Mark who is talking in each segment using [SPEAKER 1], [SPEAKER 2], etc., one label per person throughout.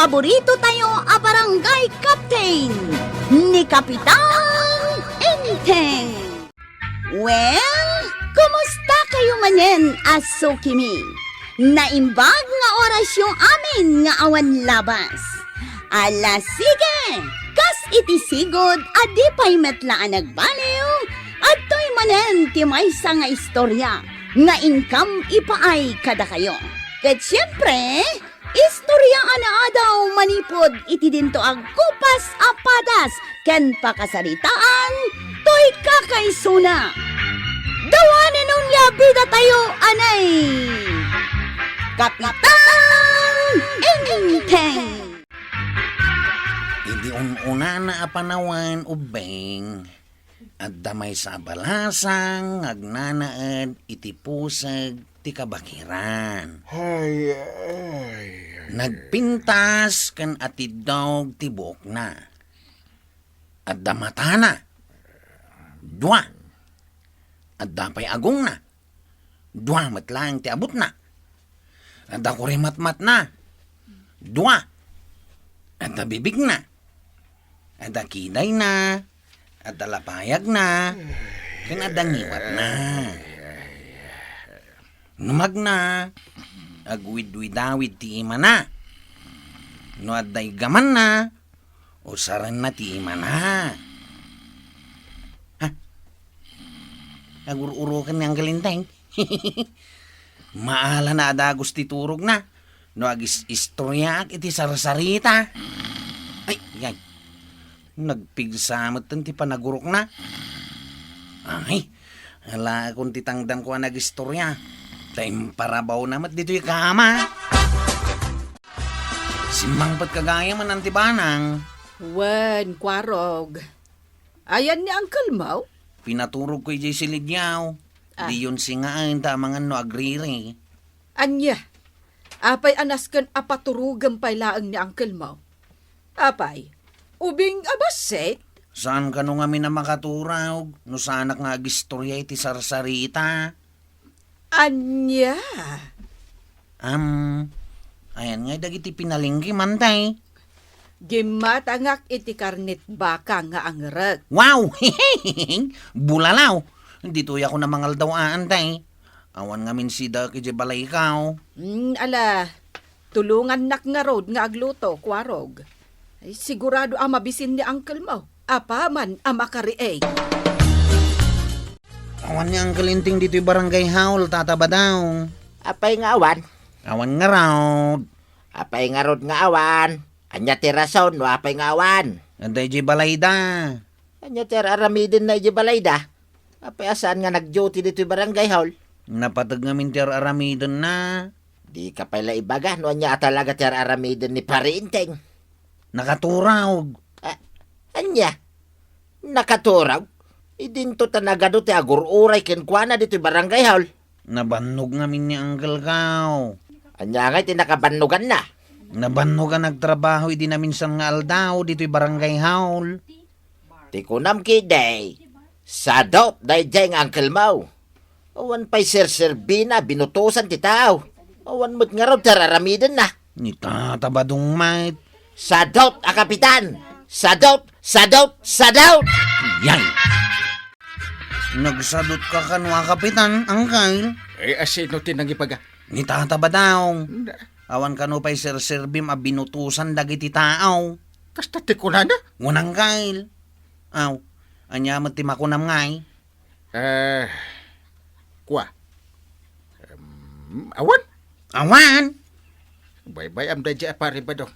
[SPEAKER 1] paborito tayo a barangay captain ni Kapitan Enteng. Well, kumusta kayo manen, Asukimi? Naimbag nga oras yung amin nga awan labas. Ala sige, kas itisigod adi pa'y metlaan nagbaliw at to'y manen ti maysa nga istorya nga income ipaay kada kayo. Ket siyempre, istorya ana daw manipod iti dinto ag kupas apadas ken pakasaritaan to'y kakaysuna. Dawanan nung yabida tayo anay Kapitan Enteng.
[SPEAKER 2] Hindi una na apanawan ubeng at damay sa balasang agnanaed iti pusag ti kabakiran.
[SPEAKER 3] Ay.
[SPEAKER 2] Nagpintas kan atidog ti buok na. At damata na. Dua. At dapay agong na. Dua matlang ti abot na. At ako rin matmat na. Dua. At nabibig na. At akiday na. At alapayag na. Kinadangiwat na. Numag na. Agwid-widawid ti ima na. No aday gaman na. O saran na ti ima na. Ha? Agur-uro ka niyang galinteng. Maala na adagos ti turog na. No agis istoryak iti sarsarita. Ay, yan. Nagpigsamot ti panagurok na. Ay, hala kung titangdan ko ang nag-istorya. Time parabaw namat dito yung kama. Simangpat kagaya man ang tibanang.
[SPEAKER 4] Wen, kwarog. Ayan ni Uncle Mau?
[SPEAKER 2] Pinaturog ko yung siligyaw. Di yun singaan tamang ano agriri.
[SPEAKER 4] Anya, apay anaskan apaturugan pay laang ni Uncle Mau. Apay, ubing abaset?
[SPEAKER 2] Saan ka nung kami na makaturaw? No sanak nga agistorya iti sarsarita.
[SPEAKER 4] Anya?
[SPEAKER 2] Ayan nga dagiti pinalinggi mantay.
[SPEAKER 4] Gimatangak iti karnit baka nga angrag.
[SPEAKER 2] Wow! Bulalaw! Dito ako na mangal daw aantay. Awan nga min sida kiji balay ikaw.
[SPEAKER 4] Ala, tulungan nak nga road nga agluto, kwarog. Ay, sigurado ang mabisin ni Uncle Mau. Apa man ang makariay.
[SPEAKER 2] Awan nga ang kalinting dito'y barangay haul, tataba daw.
[SPEAKER 5] Apay nga awan?
[SPEAKER 2] Awan nga raw.
[SPEAKER 5] Apay nga rod nga awan? Anya ti rason, no apay nga awan?
[SPEAKER 2] Anday di balay da.
[SPEAKER 5] Anya ti aramidin na iji balay da? Apay asaan nga nag-duty dito'y barangay hall?
[SPEAKER 2] Napatag nga min ti aramidon na.
[SPEAKER 5] Di ka pala ibaga, no anya talaga ti aramidin ni Parinteng.
[SPEAKER 2] Nakaturaw.
[SPEAKER 5] Anya? Nakaturaw? Idinto tanagado ti agur-uray kenkwana dito'y barangay hall.
[SPEAKER 2] Nabannog nga min ni Uncle Kaw.
[SPEAKER 5] Anya nga iti nakabannugan na.
[SPEAKER 2] Nabannog nga nagtrabaho di na minsan nga aldaw dito'y barangay haul.
[SPEAKER 5] Ti kunam kiday. Sadot day jay nga Uncle Mau. Awan pa'y sir-serbina binutusan ti tao. Awan mo't nga raw tararamidin na.
[SPEAKER 2] Ni tatabadong mait.
[SPEAKER 5] Sadot a kapitan! Sadot! Sadot! Sadot!
[SPEAKER 2] Yay! Nagsadot ka kanwa kapitan, Uncle.
[SPEAKER 3] Asino tinangipaga?
[SPEAKER 2] Ni tataba daw. Awan kano pa'y sir-serbim a binutusan dagiti tao.
[SPEAKER 3] Kasta ti kunana?
[SPEAKER 2] Ngunang kail. Aw, anya mo timakunam ngay.
[SPEAKER 3] Kwa? Awan?
[SPEAKER 2] Awan!
[SPEAKER 3] Bay-bay am dadya pari ba dong?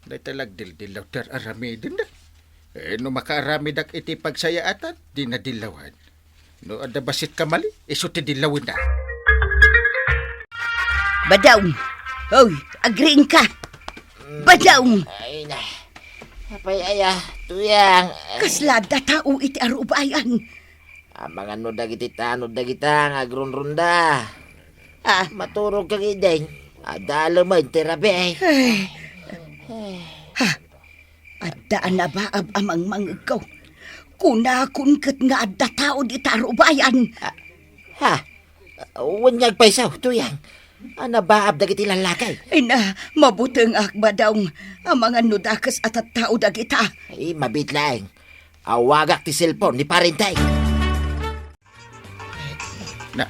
[SPEAKER 3] Day talag dil-dilaw ter aramidin na. No makaaramidak iti pagsayaatan, di na dilawan. No adabasit kamali, iso ti dilawin na.
[SPEAKER 1] Badaw, oy, agreeing ka. Badaw,
[SPEAKER 5] Ay na. Apay aya, tuyang.
[SPEAKER 1] kaslada tao iti arubayan.
[SPEAKER 5] Amang ano dagiti tanod dagita nga agrunrunda. Maturog kang ideng. Adalo mo yung terapi.
[SPEAKER 1] Adaan na ba amang mangagaw? Kunakun kat nga adda tao di tarubayan.
[SPEAKER 5] Ha? Unyag pa isaw, tuyang. Ana baab dagiti lalakay.
[SPEAKER 1] Ay na, mabuteng akba daw ang mga nudakas at tao dagita.
[SPEAKER 5] Ay, mabitlaeng. Awagak ti cellphone ni Parintay.
[SPEAKER 3] Na,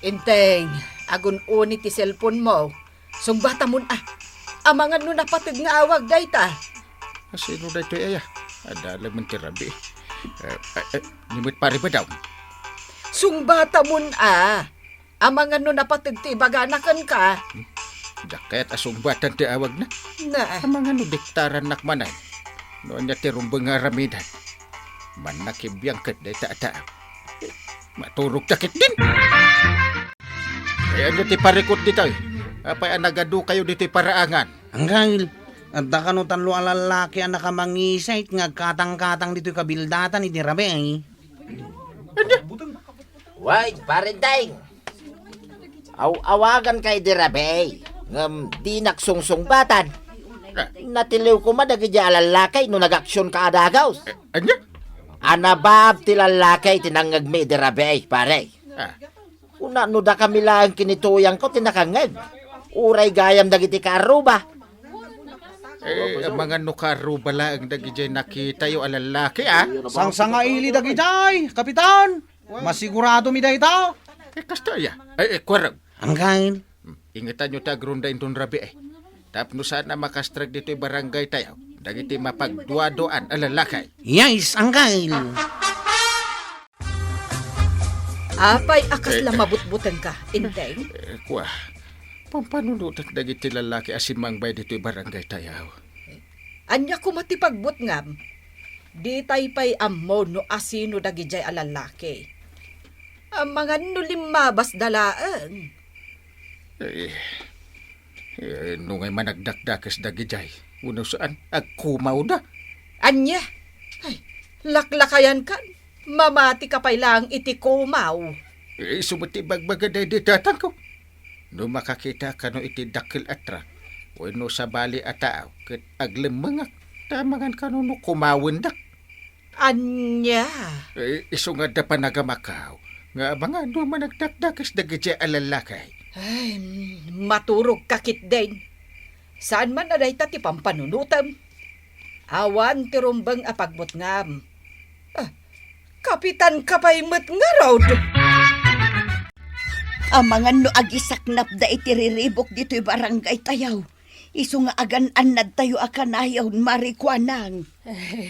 [SPEAKER 4] Inteng, agun uni ti cellphone mo. Sungbata mo na. Amangan no napatid nga awag dayta.
[SPEAKER 3] sino na ito ay adalag man ti Rabi. Nimit pare ba daw?
[SPEAKER 4] Sungbata mo na. Amangan no napatid ti baganakan ka.
[SPEAKER 3] Dakayat asong batan ti awag na.
[SPEAKER 4] Na,
[SPEAKER 3] Ang mga no diktaran nakmanan. Noon niya ti rumbang nga ramidan. Man nakibiyang kat na ita-ata. Maturog takit din. Kaya nyo ti parikot dito eh. Apay anagado kayo dito paraangan.
[SPEAKER 2] Anggail, at da kanutan lo alalaki ang nakamangisay nga katang-katang dito kabildatan ni Rabe ay.
[SPEAKER 5] Wait, Parintay. Awagan kay Dirabey. Di nagsungsung-batan. Natiliw ko madagi lalakay no nag-aksyon ka adagaw.
[SPEAKER 3] Anya?
[SPEAKER 5] Anabab ti lalakay tinangag mi Dirabey, pare.
[SPEAKER 3] Ah,
[SPEAKER 5] Una no da kami lang kinituyang ko tinakangag. Uray gayam dagiti karuba.
[SPEAKER 3] ang mga nukaru bala ang dagijay nakita yung alalaki ah.
[SPEAKER 2] Sang-sanga ili dagitay, kapitan. Masigurado mi dayta.
[SPEAKER 3] Kasta ya. Kwarag.
[SPEAKER 2] Anggail,
[SPEAKER 3] Ingatan nyo ta grunda intun Rabi eh. Tapno sana makastrag dito yung barangay tayo. Dagiti mapagduadoan alalakay.
[SPEAKER 2] yes, anggail.
[SPEAKER 4] apay akas lang mabutbutan ka, Inteng.
[SPEAKER 3] Kwa. Pampanunutan dagiti lalaki asimang bay dito yung barangay tayo.
[SPEAKER 4] Anya ko matipagbut ngam. Di tay pay ammo no asino dagijay alalaki. Ang mga nulimabas dalaan.
[SPEAKER 3] Nungay managdakdakas dagijay. Uno saan? Agkumaw na.
[SPEAKER 4] Anya? Ay, laklakayan kan. Mamati ka pay lang iti kumaw.
[SPEAKER 3] Sumutibag-bagaday di datang ko. No makakita ka no iti dakil atra. O no sa bali ataaw. Kat aglemangak. Tamangan ka no kumawin dak.
[SPEAKER 4] Anya?
[SPEAKER 3] Iso nga da pa nagamakaw. Nga mga no managdakdakas dagijay alalakay.
[SPEAKER 4] Ay, maturog kakit din. Saan man na dahi ti pampanunutam? Awan ti rumbang apagbot ngam. Kapitan kapaymet nga raw.
[SPEAKER 1] Ang mga no agisaknap da itiriribok dito'y barangay tayaw. Isu nga agan-anad tayo akanayaw marikwanang.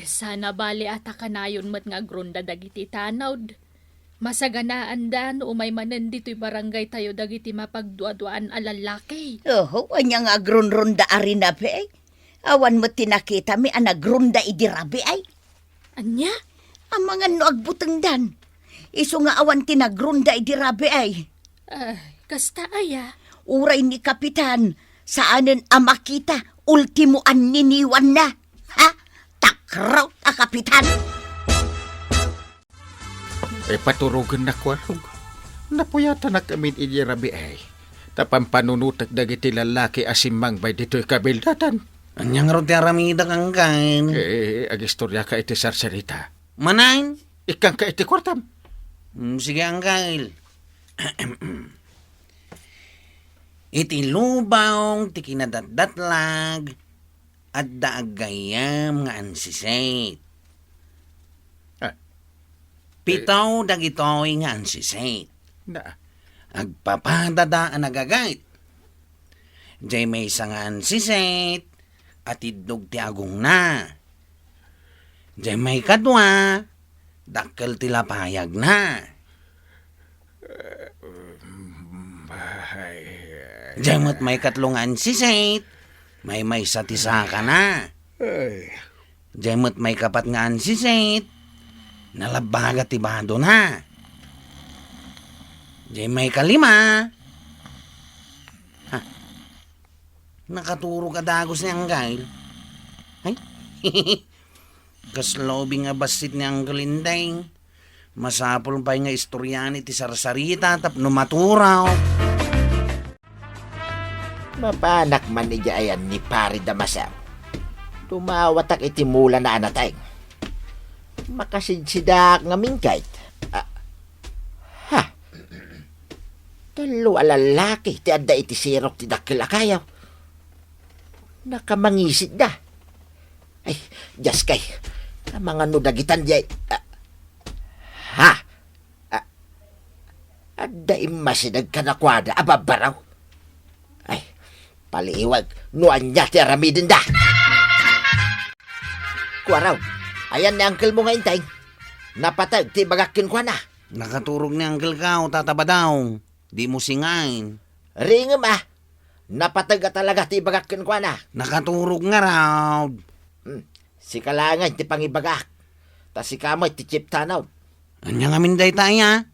[SPEAKER 6] Sana bali ata kanayon met nga grunda dagiti tanawd. Masaganaan dan umay manen dito'y barangay tayo dagiti mapagduaduan alalaki.
[SPEAKER 1] Oho, anya nga agrunrunda ari na be. Awan mo tinakita mi anagrunda idirabi ay.
[SPEAKER 6] Anya?
[SPEAKER 1] Ang mga no agbuteng dan. Isu nga awan tinagrunda idirabi ay.
[SPEAKER 6] Kasta aya.
[SPEAKER 1] Uray ni Kapitan, saanen amakita, ultimo an niniwan na. Ha? Takraw a Kapitan.
[SPEAKER 3] Paturugan na kwarog. Napuyata na kami ini Rabi ay. Tapampanunutag dagiti lalaki asimang bay dito'y kabildatan.
[SPEAKER 2] Anyang ro ti aramida kang kain.
[SPEAKER 3] Agistorya ka iti sarsarita.
[SPEAKER 2] Manain?
[SPEAKER 3] Ikang ka iti kwartam.
[SPEAKER 2] Sige, anggail. Iti lubang, ti kinadatdatlag, at daagayam nga ansisait. Pitaw dagitoy nga ansisait.
[SPEAKER 3] Na,
[SPEAKER 2] Agpapadada ang nagagait. Diyay may isang ansisait, at idog ti agong na. Diyay may kadwa, dakkel ti lapayag na. Diyay mo't may katlong ansisait, may satisaka na. Diyay mo't may kapat nga ansisait, nalabaga ti bado na. Diyay may kalima. Ha? Nakaturo ka dagos ni Anggail. Ay, kaslobing nga basit ni Anggail Inday. Masapol pa nga istoryan iti sarsarita tapno maturaw.
[SPEAKER 5] Mapanak man ni ayan ni Pari Damasaw. Tumawatak iti mula na anatay. Makasidsidak nga mingkait. Hello, alalaki, ti adda iti sirok ti dakkel akayaw. Nakamangisid da. Ay, jas kay. Mga nudagitan di ay... ha? Adda imasidag ka na kwada, ababaraw. Ay, paliiwag, nuan niya ti aramidin da. Kuwaraw, ayan ni uncle mo nga intay. Napatag, ti bagakin kwa na.
[SPEAKER 2] Nakaturog ni Uncle Kao, tataba daw. Di mo singain.
[SPEAKER 5] Ringem ah, napatag ka talaga ti bagakin kwa na.
[SPEAKER 2] Nakaturog nga raw.
[SPEAKER 5] Si kalangan ti pangibagak. Ta si kamoy ti chip tanaw.
[SPEAKER 2] Anya nga minday tayo.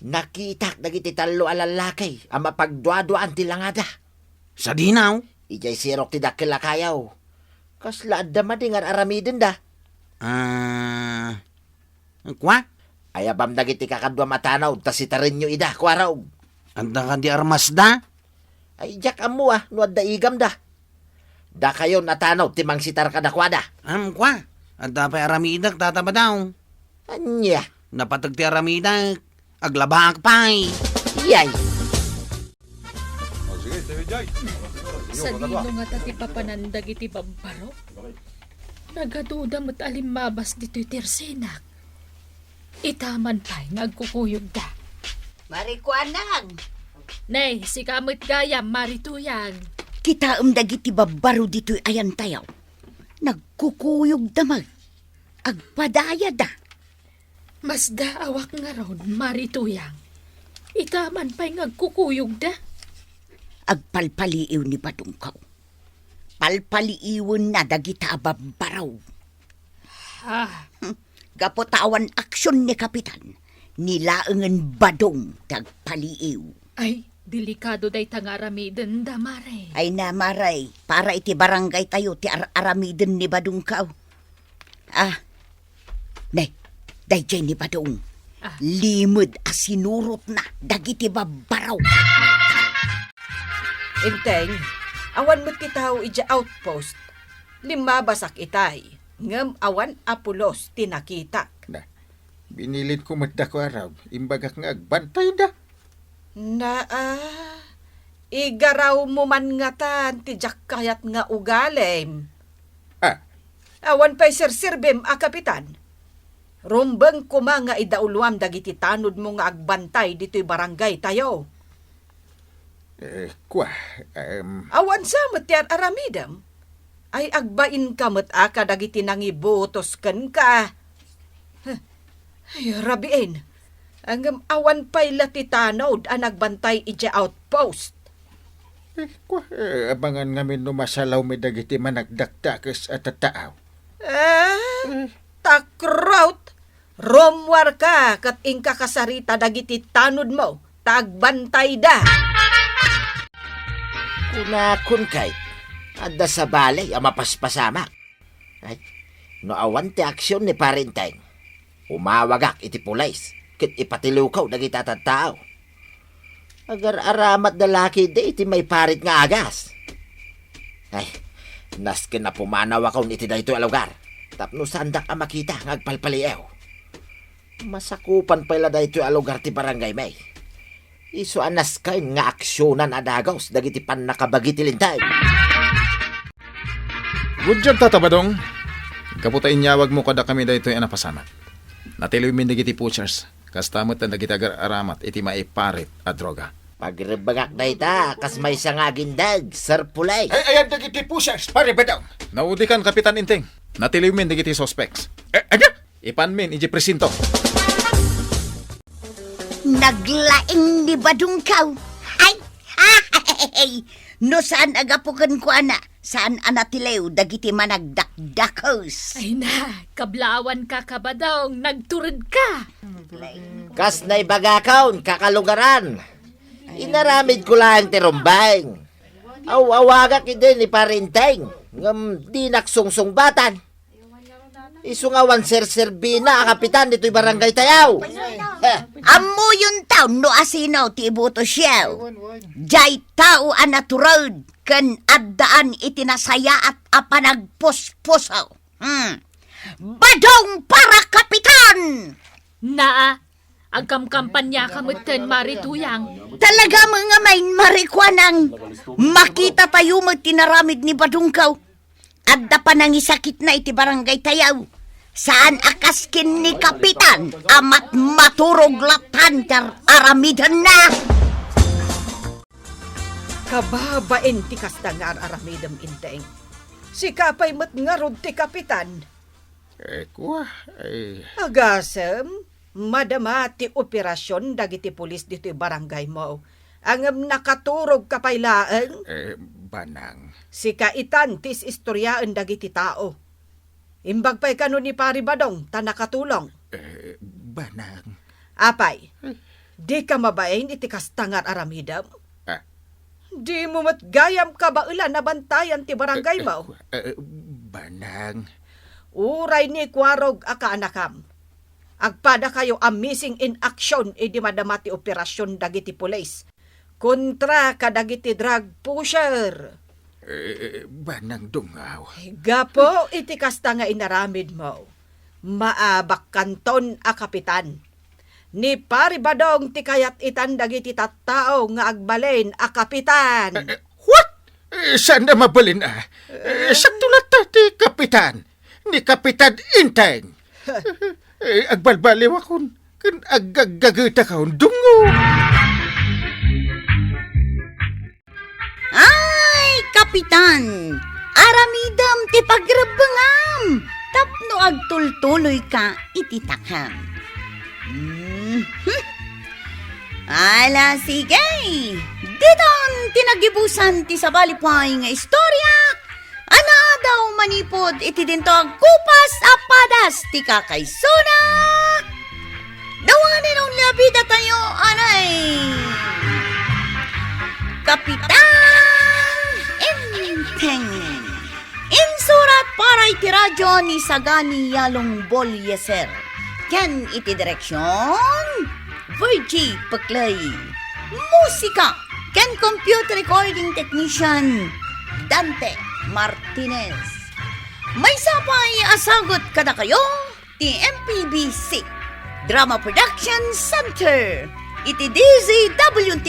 [SPEAKER 5] Nakitak dagiti talo alalakay ang mapagduaduan ti langada.
[SPEAKER 2] Sa dinaw.
[SPEAKER 5] Ijay sirok ti dakkel akayaw. Kasla adda madingan aramidin da.
[SPEAKER 2] Kwa?
[SPEAKER 5] Ayabam dagiti kakadwa matanaw ta si tarinyo ida kwaraw.
[SPEAKER 2] Anda ka di armas da?
[SPEAKER 5] Ay jak amu ah, no adda igam da. Da kayo natanaw ti mangsitar kada kwada.
[SPEAKER 2] Kwa? Anda pa aramidak, tataba daw.
[SPEAKER 5] Anya,
[SPEAKER 2] Napatag ti aramidak. Aglabak pa'y.
[SPEAKER 5] yay.
[SPEAKER 6] Sa dino nga tati papanandag iti babbaro. Nagaduda mo't alimabas dito'y tersenak. Itaman pa'y ngagkukuyog da.
[SPEAKER 1] Marikuanang,
[SPEAKER 6] Nay, si kamot gaya, marituyang.
[SPEAKER 1] kita dagiti babbaro dito'y ayan tayaw. Nagkukuyog damag. Agpadaya da.
[SPEAKER 6] Mas daawak nga ron, marituyang. Itaman pa'y ngagkukuyog da.
[SPEAKER 1] Agpalpaliiw ni Badungkaw. Palpaliiwan na dagita babbaraw.
[SPEAKER 6] Ah,
[SPEAKER 1] Gapotawan aksyon ni Kapitan. Nilaangan badong dagpaliiw.
[SPEAKER 6] ay, delikado day tangaramiden da, mare.
[SPEAKER 1] Ay namaray, para iti barangay tayo ti aramiden ni Badungkaw. Dayjay ni Badong. Limod asinurot na dagiti babbaraw.
[SPEAKER 4] Inteng, awan mo't kitaw ija outpost. Limabasak itay. Ngem awan apulos tinakitak.
[SPEAKER 3] Na, binilid ko magda ko araw. Imbagak nga agbantay da.
[SPEAKER 4] Igaraw mo man nga tan, tijak kayat nga ugalem. Awan pa'y sirsirbem a kapitan. Rumbeng kuma nga idaulwam dagiti tanod mo nga agbantay dito'y barangay tayo. Awan sa matyan aramidam, ay agbain ka mat aka dagiti nangibutos ken ka. Ay, rabiin. Ang awan pa'y latitanod ang nagbantay ija outpost.
[SPEAKER 3] Abangan ngamin numasalaw may dagiti managdaktakes at tataaw.
[SPEAKER 4] Takraut. Romwar ka kat ingka kasarita dagiti tanod mo. Tagbantay da.
[SPEAKER 5] Kunakun kay, adda sa balay, ang mapaspasamak. Ay, no awan ti aksyon ni parinteng. Umawagak iti pulays, kit ipatilukaw dagiti tattao. Agar aramat dalaki de iti may parit nga agas. Ay, nasken na pumanaw akaw niti dayto a lugar. Tapno sandak ang makita ngagpalpaliew. Masakupan pala dayto a lugar ti barangay may. Isu anas kay nga aksyonan adagaws dagiti pan nakabagiti lintay.
[SPEAKER 7] Good job, Tata Badong. Kaputa inyawag mo kada kami daytoy anapasamat. Natiloy min dagiti puchers. Kastamot na dagiti agar aramat iti maiparit a droga.
[SPEAKER 5] Pagrebagak dayta kas may sangagindag sir pulay.
[SPEAKER 3] Ayan dagiti pusers, pare ba daw?
[SPEAKER 7] Naudi kan Kapitan Inteng. Natiloy min dagiti suspects. Ipan min iji presinto.
[SPEAKER 1] Naglaing ni Badungkaw. Ay, no saan agapukan ko ana? Saan anatilew dagiti managdakdakos?
[SPEAKER 6] Ay na, kablawan ka kabadong, nagturod ka.
[SPEAKER 5] Kas na ibagakaon kakalugaran. Inaramid ko lang ti Rumbang. Awagak ide ni parinteng. Ngam di naksungsung-batan. Isungawan sir-serbina a kapitan dito'y barangay tayaw.
[SPEAKER 1] Amo yun tao no asino ti ibuto siyaw. Jay tao anaturod ken addaan itinasaya at apanagpuspusaw. Badong para kapitan!
[SPEAKER 6] Naa, Agkamkampanya kamutan marituyang.
[SPEAKER 1] Talaga mga main marikwanang makita tayo magtinaramid ni Badungkaw. Adda pa nang isakit na iti barangay tayaw. Saan akaskin ni Kapitan amat maturog latan ter aramidan na.
[SPEAKER 4] Kababain ti kastangar aramidam inteng. Si kapay mat nga rod ti kapitan.
[SPEAKER 3] Kuha,
[SPEAKER 4] Agasem, madama ti operasyon dagiti pulis dito barangay mo. Ang nakaturog kapaylaan,
[SPEAKER 3] banang.
[SPEAKER 4] si kaitan tis istoryaan dagiti tao. Imbag pa'y kano ni Pari Badong, ta nakatulong.
[SPEAKER 3] Banang.
[SPEAKER 4] Apay, di ka mabayin iti kastangar aramidam?
[SPEAKER 3] Ah.
[SPEAKER 4] Di mo matgayam ka ba ulan na bantayan ti barangay mo?
[SPEAKER 3] Banang.
[SPEAKER 4] Uray ni Kwarog akaanakam. Agpada kayo a missing in action idi madamati operasyon dagiti pulis. Kontra kadagiti drug pusher.
[SPEAKER 3] Banang dungaw.
[SPEAKER 4] Gapo iti kasta nga inaramid mo. Maabak kanton a kapitan. Ni Pari Badong ti kayat itan dagiti tattao nga agbalen a kapitan.
[SPEAKER 3] What? Saan na mabalin sa tulat ti kapitan. Ni Kapitan Inteng. Agbalbaliw akon. Kan agagagita kaon dungo.
[SPEAKER 1] Ay, Kapitan! Aramidam ti pagrabangam! Tapno agtultuloy ka ititakam. Ala, sige! Diton tinagibusan ti sabalipay nga istorya. Ana daw manipod iti dintog kupas apadas ti kakaysuna. Dawanin ang labida tayo, anay! Kapitan Inteng. Insurat para iti radyo ni Sagani Yalong Bolyeser. Ken iti direksyon Virgie Paklay. Musika ken computer recording technician Dante Martinez. May sapay asagot kada kayo ti MPBC Drama Production Center. Iti DZWT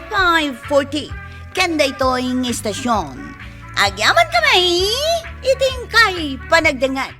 [SPEAKER 1] 540. Kanda ito'y istasyon. Agyaman kami, iting kay panagdangan.